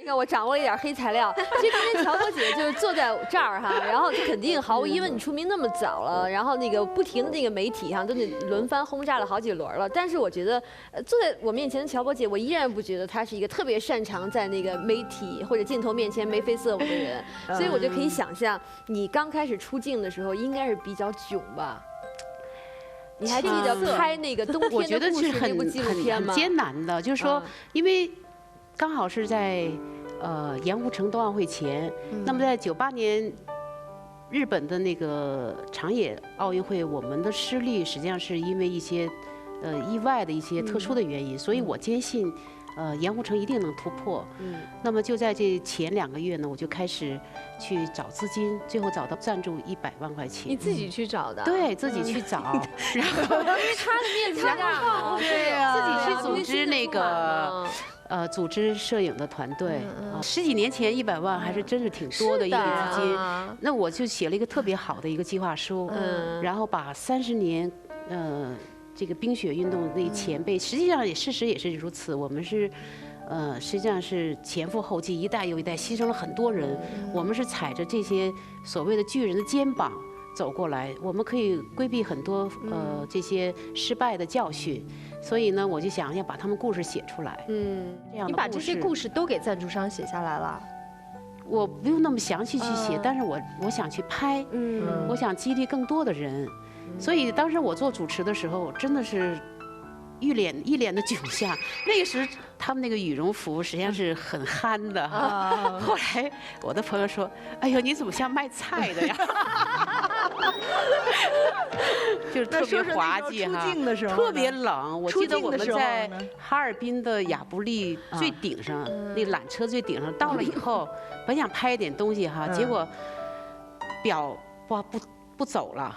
你看我掌握了一点黑材料。其实今天乔伯姐就是坐在这儿哈，然后肯定毫无疑问你出名那么早了，然后那个不停的那个媒体哈都得轮番轰炸了好几轮了。但是我觉得，坐在我面前的乔伯姐，我依然不觉得她是一个特别擅长在那个媒体或者镜头面前眉飞色舞的人，所以我就可以想象你刚开始出镜的时候应该是比较囧吧。你还记得拍那个《冬天的故事》那部纪录片吗？很艰难的，就是说，因为刚好是在盐湖城冬奥会前，那么在98年日本的那个长野奥运会，我们的失利实际上是因为一些意外的一些特殊的原因，所以我坚信。盐湖城一定能突破。那么就在这前2个月呢，我就开始去找资金，最后找到赞助100万块钱。你自己去找的？对，自己去找，然后因为他的面子大，对呀，自己去组织那个。组织摄影的团队，10几年前100万还是真是挺多的一个资金。那我就写了一个特别好的一个计划书，然后把30年，这个冰雪运动那前辈，实际上事实也是如此。我们是，实际上是前赴后继，一代又一代，牺牲了很多人。我们是踩着这些所谓的巨人的肩膀走过来，我们可以规避很多这些失败的教训。所以呢，我就想要把他们故事写出来。这样的你把这些故事都给赞助商写下来了。我不用那么详细去写，但是我想去拍，我想激励更多的人。所以当时我做主持的时候，真的是一脸的窘相。那个时他们那个羽绒服实际上是很憨的哈。后来我的朋友说：“哎呦，你怎么像卖菜的呀？”就是特别滑稽哈，特别冷。我记得我们在哈尔滨的亚布力最顶上，那缆车最顶上，到了以后，本想拍一点东西哈，结果表不走了，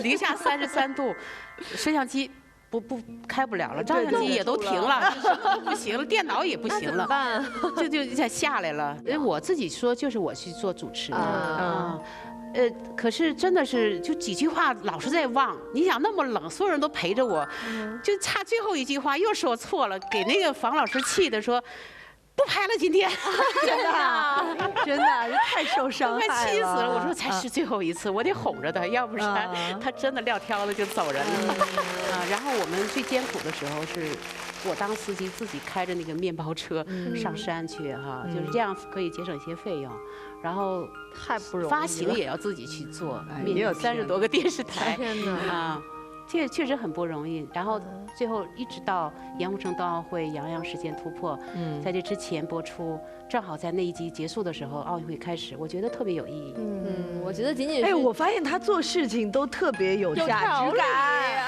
零下33度，摄像机不开不了了，照相机也都停了，什么都不行了，电脑也不行了，就下来了。我自己说就是我去做主持的可是真的是就几句话老是在忘。你想那么冷，所有人都陪着我，就差最后一句话又说错了，给那个房老师气的说。不拍了，今天真的，真的太受伤害了，快气死了！我说才是最后一次，我得哄着他，要不然他真的撂挑子就走人了。然后我们最艰苦的时候是，我当司机自己开着那个面包车上山去哈，就是这样可以节省一些费用。然后太不容易，发行也要自己去做，也有30多个电视台啊。这确实很不容易，然后最后一直到盐湖城冬奥会杨洋实现突破，在这之前播出，正好在那一集结束的时候，奥运会开始，我觉得特别有意义。我觉得仅仅是我发现他做事情都特别有价值感。